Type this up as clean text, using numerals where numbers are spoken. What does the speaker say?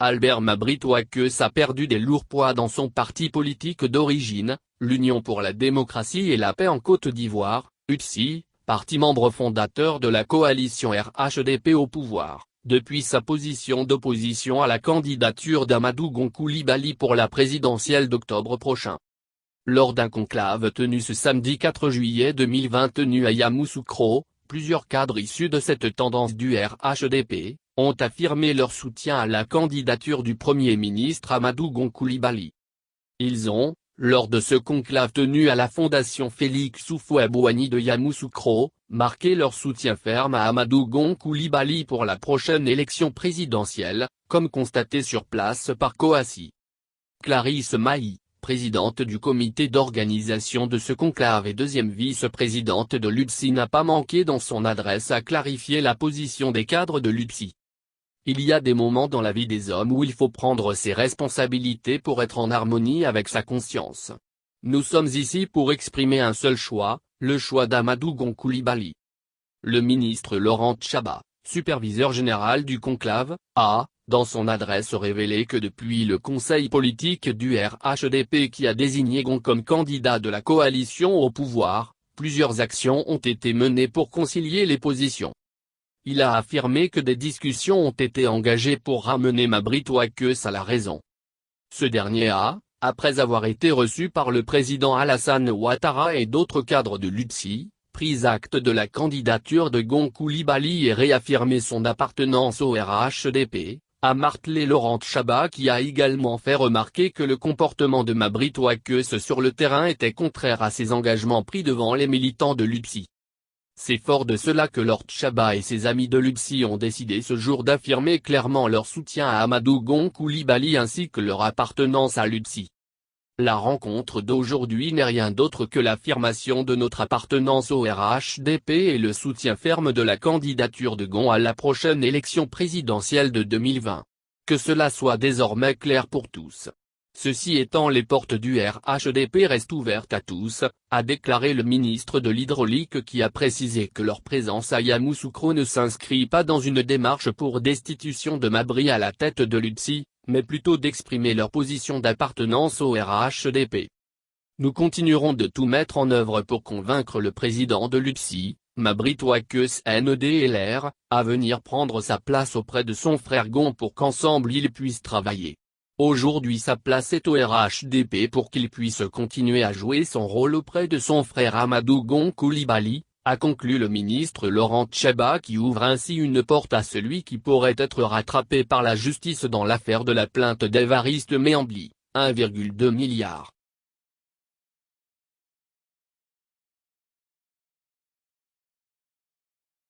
Albert Mabry-Touaqueux a perdu des lourds poids dans son parti politique d'origine, l'Union pour la démocratie et la paix en Côte d'Ivoire, UDC, parti membre fondateur de la coalition RHDP au pouvoir, depuis sa position d'opposition à la candidature d'Amadou Gon Coulibaly pour la présidentielle d'octobre prochain. Lors d'un conclave tenu ce samedi 4 juillet 2020 tenu à Yamoussoukro, plusieurs cadres issus de cette tendance du RHDP, ont affirmé leur soutien à la candidature du Premier ministre Amadou Gon Coulibaly. Ils ont, lors de ce conclave tenu à la Fondation Félix Houphouët-Boigny de Yamoussoukro, marqué leur soutien ferme à Amadou Gon Coulibaly pour la prochaine élection présidentielle, comme constaté sur place par Kouassi. Clarisse Mahi, présidente du comité d'organisation de ce conclave et deuxième vice-présidente de l'UDC, n'a pas manqué dans son adresse à clarifier la position des cadres de l'UDC. Il y a des moments dans la vie des hommes où il faut prendre ses responsabilités pour être en harmonie avec sa conscience. Nous sommes ici pour exprimer un seul choix, le choix d'Amadou Gon Coulibaly. Le ministre Laurent Tchaba, superviseur général du conclave, a, dans son adresse révélé que depuis le conseil politique du RHDP qui a désigné Gon comme candidat de la coalition au pouvoir, plusieurs actions ont été menées pour concilier les positions. Il a affirmé que des discussions ont été engagées pour ramener Mabry-Touaqueux à la raison. Ce dernier a, après avoir été reçu par le président Alassane Ouattara et d'autres cadres de l'UDC, pris acte de la candidature de Gon Coulibaly et réaffirmé son appartenance au RHDP, a martelé Laurent Tchaba, qui a également fait remarquer que le comportement de Mabry-Touaqueux sur le terrain était contraire à ses engagements pris devant les militants de l'UDC. C'est fort de cela que Laurent Tchaba et ses amis de l'UDC ont décidé ce jour d'affirmer clairement leur soutien à Amadou Gon Coulibaly ainsi que leur appartenance à l'UDC. La rencontre d'aujourd'hui n'est rien d'autre que l'affirmation de notre appartenance au RHDP et le soutien ferme de la candidature de Gon à la prochaine élection présidentielle de 2020. Que cela soit désormais clair pour tous. Ceci étant, les portes du RHDP restent ouvertes à tous, a déclaré le ministre de l'Hydraulique, qui a précisé que leur présence à Yamoussoukro ne s'inscrit pas dans une démarche pour destitution de Mabry à la tête de l'UDC, mais plutôt d'exprimer leur position d'appartenance au RHDP. Nous continuerons de tout mettre en œuvre pour convaincre le président de l'UDC, Mabry-Touaqueux NDLR, à venir prendre sa place auprès de son frère Gon pour qu'ensemble ils puissent travailler. Aujourd'hui sa place est au RHDP pour qu'il puisse continuer à jouer son rôle auprès de son frère Amadou Gon Coulibaly, a conclu le ministre Laurent Tchaba, qui ouvre ainsi une porte à celui qui pourrait être rattrapé par la justice dans l'affaire de la plainte d'Évariste Méambly, 1,2 milliard.